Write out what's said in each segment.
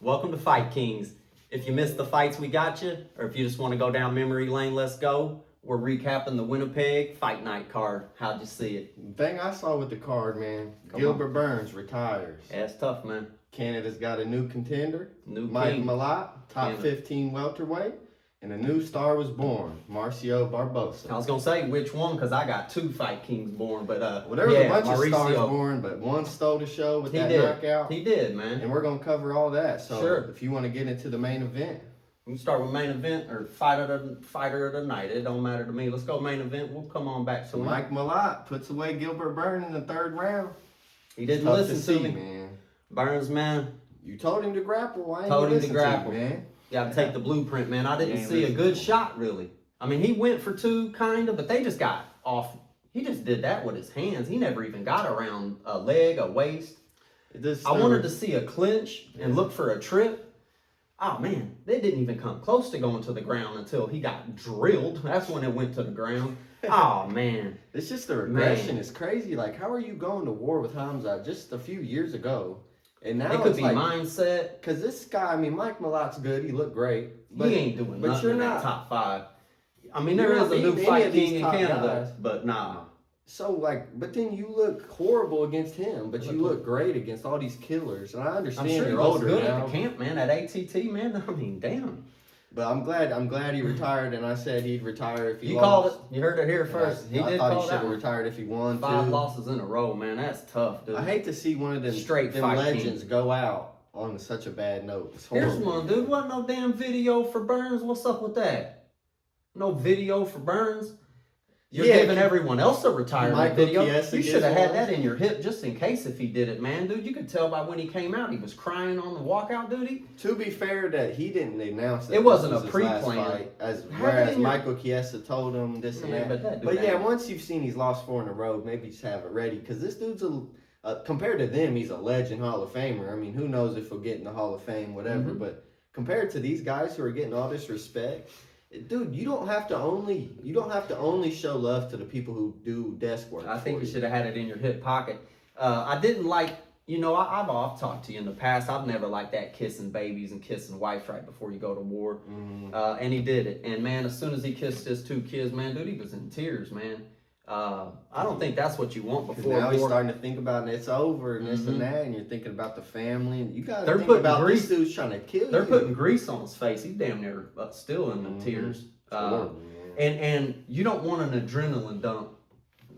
Welcome to Fight Kings. If you missed the fights, we got you. Or if you just want to go down memory lane, let's go. We're recapping the Winnipeg Fight Night card. How'd you see it? The thing I saw with the card, man, Gilbert Burns retires. Yeah, it's tough, man. Canada's got a new contender, Mike Malott, top 15 welterweight, and a new star was born, Marcio Barbosa. I was going to say which one because I got 2 Fight Kings born, but well, there was a bunch of stars born, but one stole the show with that knockout. He did, man. And we're going to cover all that. So sure. If you want to get into the main event. We can start with main event or fighter of the night. It don't matter to me. Let's go main event. We'll come on back to Mike Malott puts away Gilbert Burns in the 3rd round. He didn't listen to me, man. Burns, man. You told him to grapple. I ain't told him to grapple, man. You got to take the blueprint, man. I didn't see a good shot, really. I mean, he went for 2, kind of, but they just got off. He just did that with his hands. He never even got around a leg, a waist. I wanted to see a clinch and look for a trip. Oh, man, they didn't even come close to going to the ground until he got drilled. That's when it went to the ground. Oh, man. It's just the regression. It's crazy. Like, how are you going to war with Hamza just a few years ago? And now it could be like, mindset. Because this guy, I mean, Mike Malott's good. He looked great. But, he ain't doing nothing in that top 5. I mean, there is a new Fight King in Canada, but nah. So, like, but then you look horrible against him, but you look great against all these killers. And I understand you're older good now. At the camp, man, at ATT, man. I mean, damn. But I'm glad he retired, and I said he'd retire if he lost. You called it. You heard it here first. I thought he should have retired if he won. 5 losses in a row, man. That's tough, dude. I hate to see one of them legends go out on such a bad note. It's horrible. Here's one, dude. Wasn't no damn video for Burns. What's up with that? No video for Burns. You're giving everyone else a retirement video. You should have had that in your hip just in case if he did it, man. Dude, you could tell by when he came out. He was crying on the walkout duty. To be fair, that he didn't announce that it wasn't a pre-plan. Whereas Michael Chiesa told him this and that. But yeah, once once you've seen he's lost 4 in a row, maybe just have it ready. Because this dude's, compared to them, he's a legend Hall of Famer. I mean, who knows if he'll get in the Hall of Fame, whatever. But compared to these guys who are getting all this respect, dude, you don't have to only show love to the people who do desk work. I think you should have had it in your hip pocket. I didn't like, I've talked to you in the past. I've never liked that kissing babies and kissing wives right before you go to war. And he did it. And man, as soon as he kissed his 2 kids, man, dude, he was in tears, man. I don't think that's what you want before. Now war. He's starting to think about it's over and this and that, and you're thinking about the family. And you got to think about these dudes trying to kill you. They're putting grease on his face. He's damn near still in the tears. And you don't want an adrenaline dump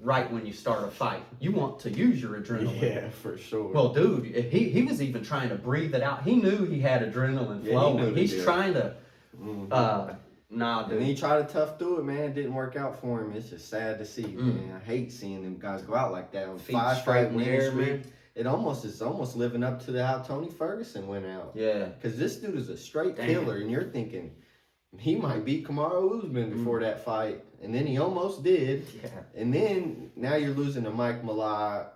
right when you start a fight. You want to use your adrenaline. Yeah, for sure. Well, dude, he was even trying to breathe it out. He knew he had adrenaline flowing. He's trying to. Nah, dude. And he tried to tough through it, man. It didn't work out for him. It's just sad to see, man. I hate seeing them guys go out like that. With 5 straight wins, man. It's almost living up to how Tony Ferguson went out. Yeah. Because this dude is a straight killer, and you're thinking he might beat Kamaru Usman before that fight, and then he almost did. Yeah. And then now you're losing to Mike Malott.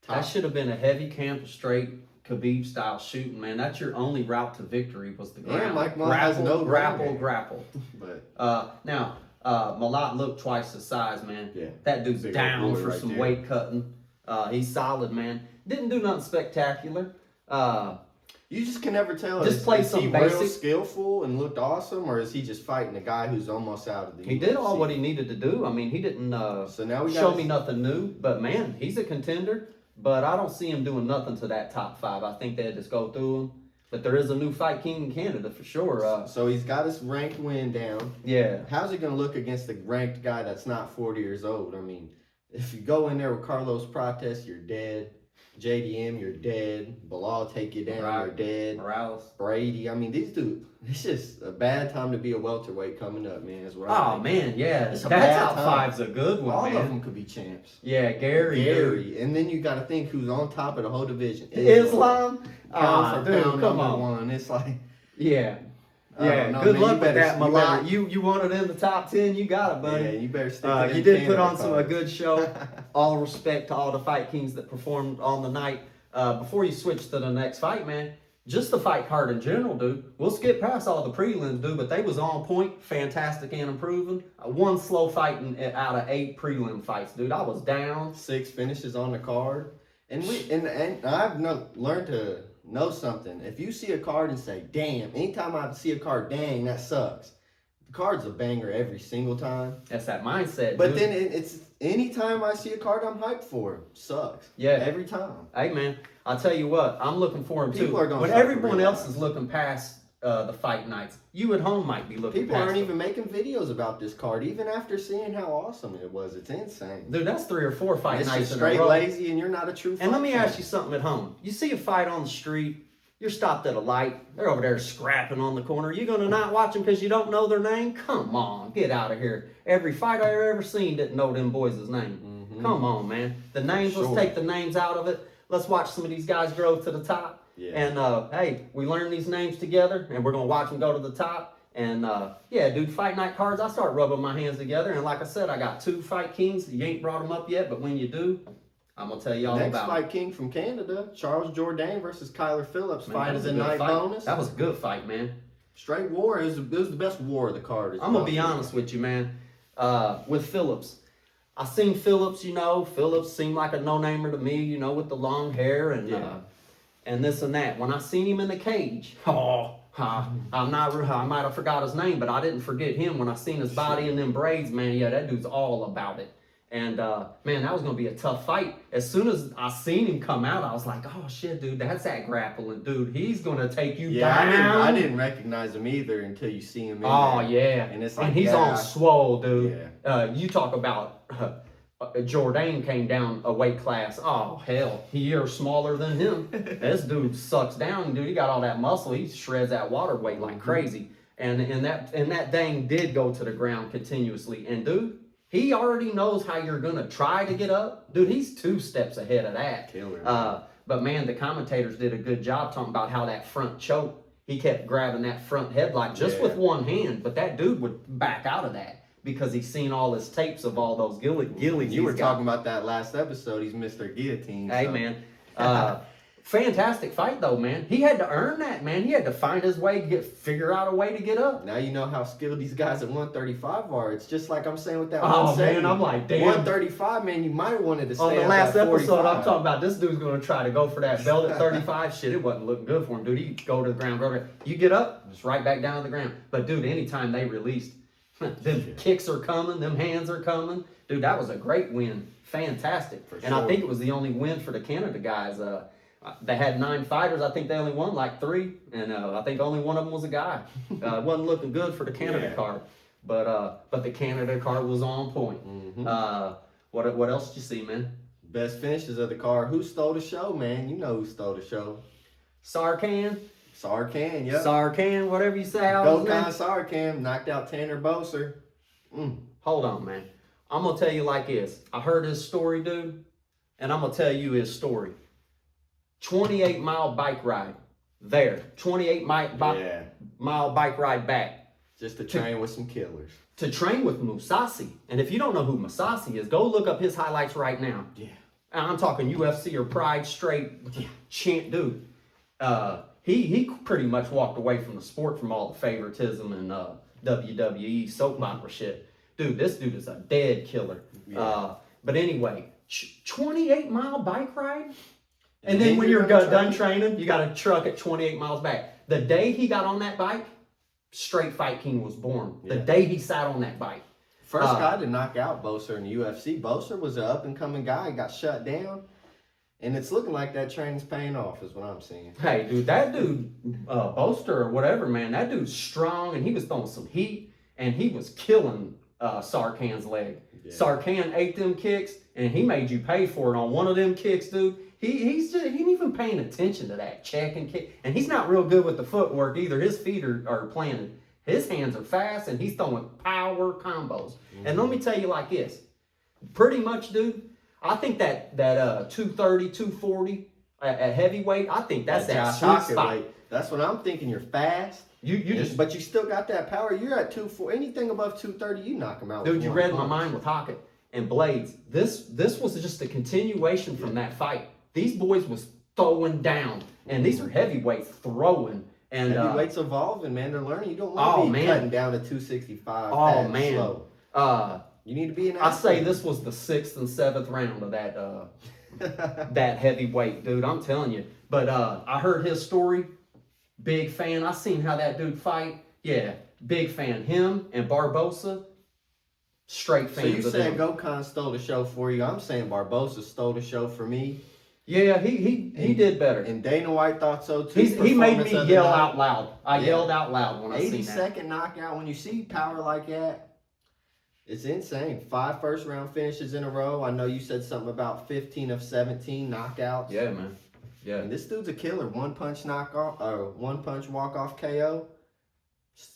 That should have been a heavy camp straight Khabib style shooting, man. That's your only route to victory was the ground. Yeah, Mike Malott has no grapple. But now Malott looked twice the size, man. Yeah, that dude's down for some weight cutting. He's solid, man. Didn't do nothing spectacular. You just can never tell. Just play some he basic. Real skillful and looked awesome, or is he just fighting a guy who's almost out of the? He did all what he needed to do. I mean, he didn't so now show me nothing new. But man, he's a contender. But I don't see him doing nothing to that top 5. I think they'd just go through him. But there is a new Fight King in Canada for sure. So he's got his ranked win down. Yeah. How's he going to look against the ranked guy that's not 40 years old? I mean, if you go in there with Carlos Prates, you're dead. JDM, you're dead. Bilal take you down, you're dead. Morales. Brady. I mean, these dudes, it's just a bad time to be a welterweight coming up, man. Is what I think. Man, yeah. It's that top 5's a good one, All man. of them could be champs. Yeah, Gary. And then you got to think who's on top of the whole division. Islam. Pound for pound, come on. 1. It's like... Yeah. Yeah, good luck with that, Malott. You wanted in the top 10, you got it, buddy. Yeah, you better stick to You did put on a good show. All respect to all the Fight Kings that performed on the night. Before you switch to the next fight, man, just the fight card in general, dude. We'll skip past all the prelims, dude, but they was on point, fantastic and improving. 1 slow fight out of 8 prelim fights, dude. I was down. 6 finishes on the card. And I've learned to know something. If you see a card and say, damn, anytime I see a card, dang, that sucks. The card's a banger every single time. That's that mindset, But dude. then it's anytime I see a card I'm hyped for, sucks. Yeah. Every time. Hey, man, I'll tell you what, I'm looking for him, too. People are gonna when start to everyone else realize. is looking past the fight nights, you at home might be looking People past aren't them. even making videos about this card, even after seeing how awesome it was. It's insane. Dude, that's 3 or 4 fight It's nights just in straight a row. lazy, and you're not a true fight And let me fan. ask you something at home. You see a fight on the street, you're stopped at a light, they're over there scrapping on the corner. You gonna not watch them because you don't know their name? Come on, get out of here. Every fight I ever seen didn't know them boys' name. Come on, man. The names, Sure. let's take the names out of it. Let's watch some of these guys grow to the top. Yeah. And hey, we learn these names together, and we're gonna watch them go to the top. And yeah, dude, fight night cards, I start rubbing my hands together. And like I said, I got 2 fight kings. You ain't brought them up yet, but when you do, I'm gonna tell you all Next about fight it. king from Canada, Charles Jourdain versus Kyler Phillips. Man, Fight that is was a good night fight. bonus. That was a good fight, man. Straight war. It was the best war of the card. I'm gonna be honest with you, man. With Phillips, I seen Phillips. Phillips seemed like a no-namer to me. With the long hair and this and that. When I seen him in the cage, I might have forgot his name, but I didn't forget him. When I seen his body and them braids, man, yeah, that dude's all about it. And man, that was gonna be a tough fight. As soon as I seen him come out, I was like, oh shit, dude, that's that grappling dude. He's gonna take you down. I didn't recognize him either until you see him in Oh there. yeah, And it's like, and he's yeah. on swole, dude. Yeah. You talk about Jourdain came down a weight class. Oh hell, you're smaller than him. This dude sucks down, dude. He got all that muscle. He shreds that water weight like crazy. And that dang did go to the ground continuously. And dude, he already knows how you're gonna try to get up. Dude, he's 2 steps ahead of that. Killer. But man, the commentators did a good job talking about how that front choke, he kept grabbing that front headlock just with one hand, but that dude would back out of that because he's seen all his tapes of all those gillies. You were talking about that last episode. He's Mr. Guillotine. Hey, so. man. Fantastic fight, though, man. He had to earn that, man. He had to find his way to figure out a way to get up. Now you know how skilled these guys at 135 are. It's just like I'm saying with that. Oh, 170. man, I'm like, damn. 135, man, you might have wanted to stay On the up last at episode, 45. I'm talking about this dude's going to try to go for that belt at 35. Shit, it wasn't looking good for him, dude. He'd go to the ground, you get up, just right back down to the ground. But, dude, anytime they released, them kicks are coming, them hands are coming. Dude, that was a great win. Fantastic. And I think it was the only win for the Canada guys. They had 9 fighters. I think they only won like 3, and I think only one of them was a guy. It wasn't looking good for the Canada card, but the Canada card was on point. What else did you see, man? Best finishes of the card. Who stole the show, man? You know who stole the show. Saricam, yep. Saricam, whatever you say. How Gokhan Saricam knocked out Tanner Boser. Hold on, man. I'm gonna tell you like this. I heard his story, dude, and I'm gonna tell you his story. 28-mile bike ride there. 28-mile bike ride back. Just to train with some killers. To train with Musasi. And if you don't know who Musasi is, go look up his highlights right now. Yeah. And I'm talking UFC or Pride straight champ dude. He pretty much walked away from the sport from all the favoritism and WWE soap opera shit. Dude, this dude is a dead killer. Yeah. But anyway, 28-mile bike ride? And then when you're done training, you got a truck at 28 miles back. The day he got on that bike, straight fight king was born. The day he sat on that bike. First guy to knock out Boser in the UFC. Boser was an up-and-coming guy. He got shut down. And it's looking like that training's paying off is what I'm seeing. Hey, dude, that dude, Boster or whatever, man, that dude's strong, and he was throwing some heat, and he was killing Sarkhan's leg. Yeah. Sarkhan ate them kicks, and he made you pay for it on one of them kicks, dude. He ain't even paying attention to that check and kick. And he's not real good with the footwork either. His feet are planted. His hands are fast, and he's throwing power combos. And let me tell you like this. Pretty much, dude, I think that 230, 240 at heavyweight, I think that's that sweet spot. Weight. That's what I'm thinking. You're fast. But you still got that power. You're at 240. Anything above 230, you knock him out. Dude, you read my mind with Hockett and Blades. This was just a continuation from that fight. These boys was throwing down, and these are heavyweights throwing. And heavyweights evolving, man. They're learning. You don't want to be cutting down to 265. Oh man. Slow. You need to be an athlete. I say this was the 6th and 7th round of that that heavyweight, dude. I'm telling you. But I heard his story. Big fan. I seen how that dude fight. Yeah, big fan. Him and Barbosa, straight fans. So you of said them. Gokhan stole the show for you. I'm saying Barbosa stole the show for me. Yeah, he did better. And Dana White thought so too. He made me Performance of the yell night. out loud. I yelled out loud when I seen that. 82nd knockout. When you see power like that, it's insane. 5 first-round finishes in a row. I know you said something about 15 of 17 knockouts. Yeah, man. Yeah. And this dude's a killer. One punch walk-off KO.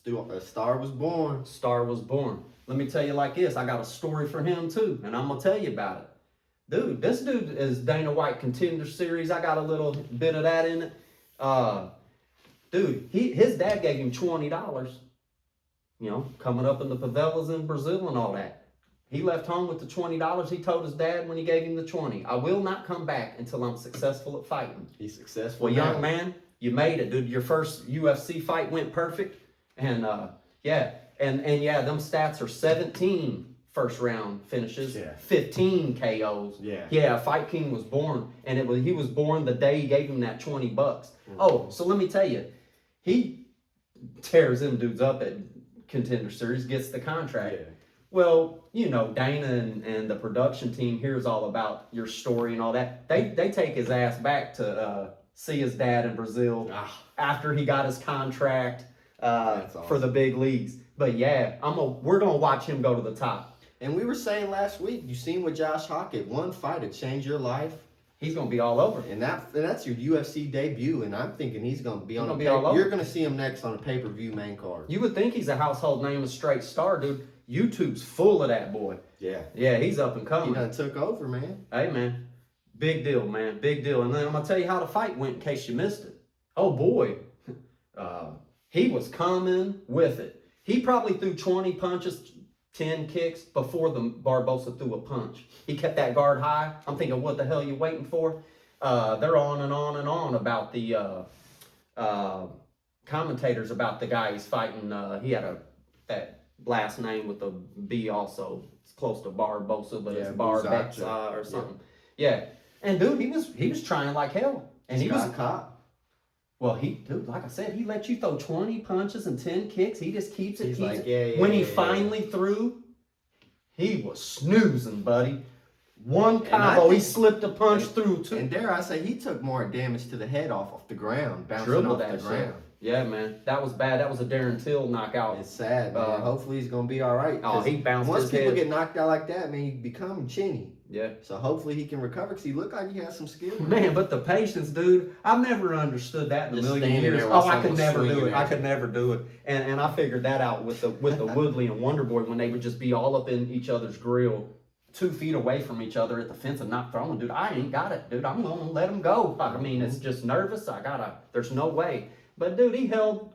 A star was born. Star was born. Let me tell you like this. I got a story for him too, and I'm gonna tell you about it. Dude, this dude is Dana White Contender Series. I got a little bit of that in it. Dude, his dad gave him $20. You know, coming up in the favelas in Brazil and all that. He left home with the $20. He told his dad when he gave him the 20, I will not come back until I'm successful at fighting. He's successful. Well, now. young man, you made it, dude. Your first UFC fight went perfect. And yeah, them stats are 17 first round finishes, 15 KOs. Yeah, Fight King was born, and he was born the day he gave him that $20. Oh, so let me tell you, he tears them dudes up at Contender Series, gets the contract. Yeah. Well, you know, Dana and the production team hears all about your story and all that. They take his ass back to see his dad in Brazil after he got his contract Awesome. for the big leagues. But yeah, we're gonna watch him go to the top. And we were saying last week, you seen with Josh Hockett, one fight to change your life. He's gonna be all over. And that's your UFC debut, and I'm thinking he's gonna be on all over. You're gonna see him next on a pay-per-view main card. You would think he's a household name, a straight star, dude. YouTube's full of that boy. Yeah, he's up and coming. He done took over, man. Hey, man. Big deal, man. Big deal. And then I'm going to tell you how the fight went in case you missed it. Oh, boy. He was coming with it. He probably threw 20 punches, 10 kicks before the Barbosa threw a punch. He kept that guard high. I'm thinking, what the hell are you waiting for? They're on and on and on about the commentators about the guy he's fighting. He had that last name with a B also. It's close to Barbosa, but it's Barbexa or something. Yeah. And dude, he was trying like hell. And he was caught. Well, dude, like I said, he let you throw 20 punches and 10 kicks. He just keeps it. When he finally threw, he was snoozing, buddy. One combo, he slipped a punch through two. And dare I say, he took more damage to the head off the ground, bouncing Dribbled off the ground. Yeah, man. That was bad. That was a Darren Till knockout. It's sad, man. Hopefully he's going to be all right. Oh, he bounced once his people head. get knocked out like that, man, you become chinny. Yeah. So hopefully he can recover because he looked like he has some skill. Man, but the patience, dude, I've never understood that in a Just million standing years. there Oh, while I could never someone's do it. swinging I at could never do it. And I figured that out with the Woodley and Wonder Boy when they would just be all up in each other's grill, 2 feet away from each other at the fence and not throwing. Dude, I ain't got it, dude. I'm gonna let him go. I mean, it's just nervous. There's no way. But dude, he held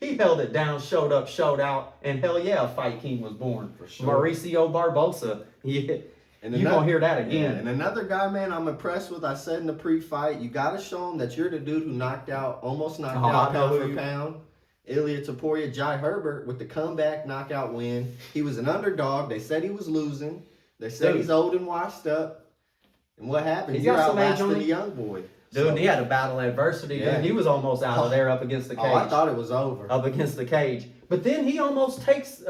it down, showed up, showed out, and hell yeah, a Fight King was born. For sure. Mauricio Barbosa. Yeah. And you're going to hear that again. Yeah, and another guy, man, I'm impressed with. I said in the pre-fight, you got to show him that you're the dude who almost knocked out pound for pound. Ilya Topuria, Jai Herbert with the comeback knockout win. He was an underdog. They said he was losing. They said he's old and washed up. And what happened? He outlasted the young boy. Dude, he had to battle adversity. Yeah. Dude, he was almost out of there up against the cage. Oh, I thought it was over. Up against the cage. But then he almost takes,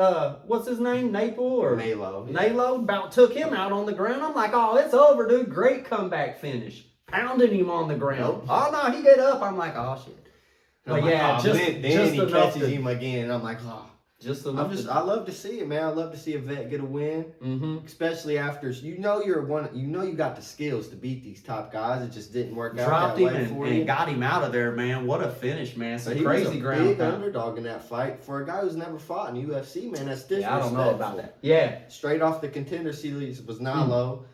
what's his name, Nalo. Nalo, about took him out on the ground. I'm like, oh, it's over, dude. Great comeback finish. Pounding him on the ground. Nope. Oh, no, he get up. I'm like, oh, shit. But yeah, just he catches him again, and I'm like, oh. Just enough. I love to see it, man. I love to see a vet get a win, especially after you got the skills to beat these top guys. It just didn't work out. Dropped him and got him out of there, man. What a finish, man! Some crazy ground. He was a big underdog in that fight for a guy who's never fought in UFC, man. That's disrespectful. Yeah, I don't know about that. Yeah, straight off the Contender Series was Nalo.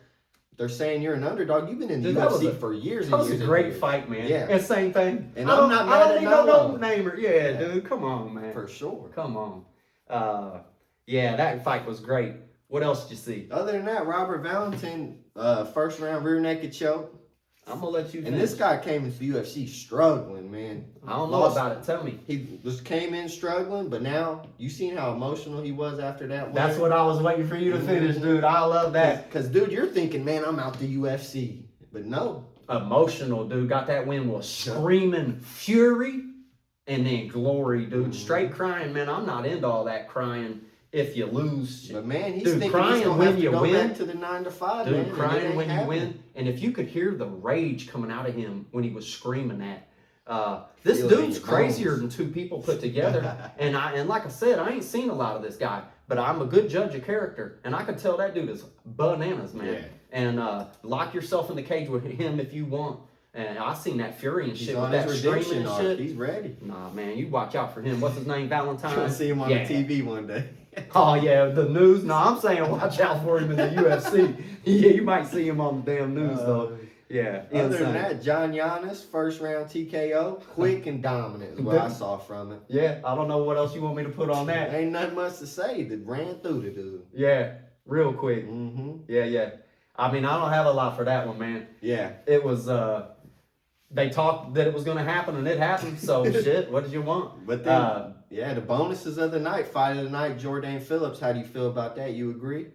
They're saying you're an underdog. You've been in the UFC for years and years. That was a great fight, man. Yeah. And same thing. And I'm not mad at no namer. Yeah, dude. Come on, man. For sure. Come on. Yeah, that fight was great. What else did you see? Other than that, Robert Valentin, first round rear naked choke. I'm gonna let you finish. And this guy came into the UFC struggling, man. I don't know about it. Tell me. He just came in struggling, but now you seen how emotional he was after that win? That's what I was waiting for you to finish, dude. I love that. Because, dude, you're thinking, man, I'm out the UFC. But no. Emotional, dude. Got that win with screaming fury and then glory, dude. Straight crying, man. I'm not into all that crying if you lose. But, man, he's dude, thinking crying he's going when to have to you go win. back to the 9 to 5, Dude, man. crying when you win. And if you could hear the rage coming out of him when he was screaming that, this Feel it in dude's your crazier bones. than two people put together. and like I said, I ain't seen a lot of this guy, but I'm a good judge of character, and I can tell that dude is bananas, man. Yeah. And lock yourself in the cage with him if you want. And I seen that fury and He's shit on with that his screaming redemption and arc. shit. He's ready. Nah, man, you watch out for him. What's his name? Valentine. Trying to see him on the TV one day. Oh yeah, the news. No, I'm saying watch out for him in the UFC. Yeah, you might see him on the damn news though. Yeah. Other insane. than that, John Giannis, first round TKO, quick and dominant is what I saw from it. Yeah, I don't know what else you want me to put on that. Ain't nothing much to say. That ran through the dude. Yeah, real quick. Mm-hmm. Yeah. I mean, I don't have a lot for that one, man. Yeah. It was. They talked that it was going to happen, and it happened. So shit. What did you want? But then, yeah, the bonuses of the night, fight of the night, Jourdain Phillips. How do you feel about that? You agree?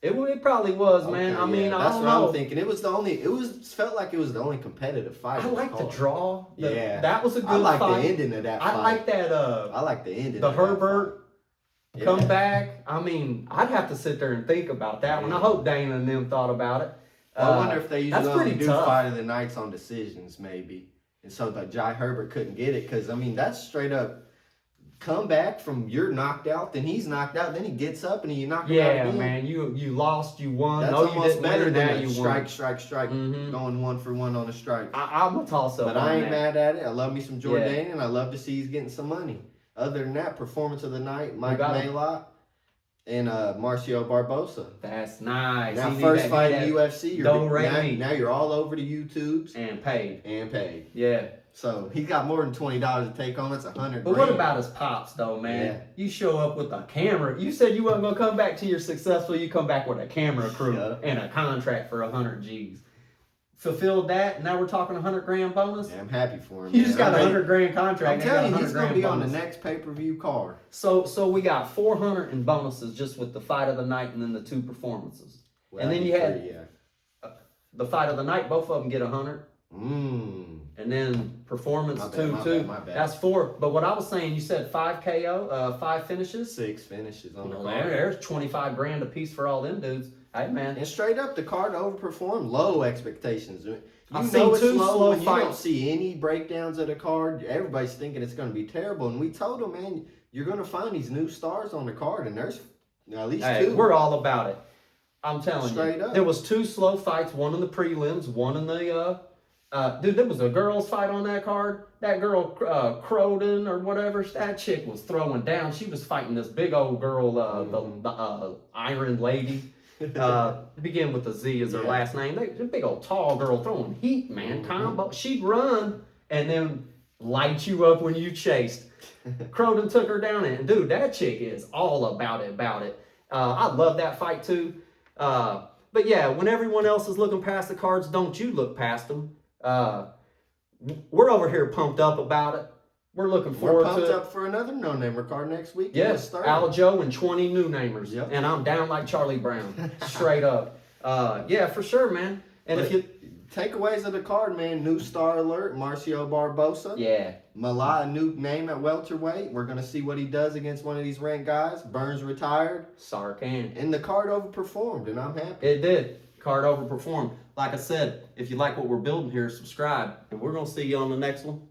It probably was, man. Okay, I mean, yeah, I that's don't what know. I'm thinking. It was the only. Felt like it was the only competitive fight. I like the draw. Yeah, that was a good I like fight. the ending of that fight. I like that. I like the ending. The of that Herbert fight. come Yeah. back. I mean, I'd have to sit there and think about that one. I hope Dana and them thought about it. I wonder if they usually that's only pretty do tough. fight of the nights on decisions, maybe. And so the Jai Herbert couldn't get it because, I mean, that's straight up come back from you're knocked out, then he's knocked out, then he gets up and you knock him out Yeah, again. man, you lost, you won. That's No, you almost didn't better win, than now a you strike, won. strike, Mhm. going 1 for 1 on a strike. I'm a toss up But on I ain't that. mad at it. I love me some Jourdain, Yeah. and I love to see he's getting some money. Other than that, performance of the night, Mike got him. Malott and Marcio Barbosa. That's nice. Now, He need first that- fight need in that UFC, don't rate me. now you're all over the YouTubes and paid. and paid. Yeah. So he got more than $20 to take on. It's $100. But what about his pops, though, man? Yeah. You show up with a camera. You said you wasn't gonna come back till you're successful. You come back with a camera crew Yeah. and a contract for 100 G's. Fulfilled that. Now we're talking 100 grand bonus. Yeah, I'm happy for him. You man. just got a I'm ready. 100 grand contract. I'm and got telling you, 100 he's going to grand be on the bonus. next pay-per-view card. So we got 400 in bonuses just with the fight of the night and then the 2 performances. Well, And then that'd you be had- pretty, The fight of the night, both of them get 100. And then performance My bad, 2 my too. bad, my bad. That's 4. But what I was saying, you said 5 KO, 5 finishes. 6 finishes on the Well, card. there's 25 grand a piece for all them dudes. Hey man, And straight up, the card overperformed. Low expectations. You I've know seen it's 2 low slow when you don't fights. see any breakdowns of the card. Everybody's thinking it's going to be terrible. And we told them, man, you're going to find these new stars on the card. And there's at least Hey, 2. we're all about it. I'm telling Straight you. up. There was 2 slow fights, one in the prelims, one in the dude, there was a girls fight on that card. That girl Croden or whatever, that chick was throwing down. She was fighting this big old girl, the Iron Lady. Begin with a Z as her Yeah. last name. The big old tall girl throwing heat, man. Combo. She'd run and then light you up when you chased. Croden took her down, and dude, that chick is all about it. I love that fight too. But yeah, when everyone else is looking past the cards, don't you look past them. We're over here pumped up about it. We're looking We're forward pumped to it. up for another no-namer card next week. Yes, Start. Aljo and 20 new namers. Yep. And I'm down like Charlie Brown. Straight up. Yeah, for sure, man. And But if you... takeaways of the card, man. New star alert, Marcio Barbosa. Yeah. Malott, a new name at welterweight. We're going to see what he does against one of these ranked guys. Burns retired. Saricam. And the card overperformed, and I'm happy. It did. Card overperformed. Like I said, if you like what we're building here, subscribe. And we're going to see you on the next one.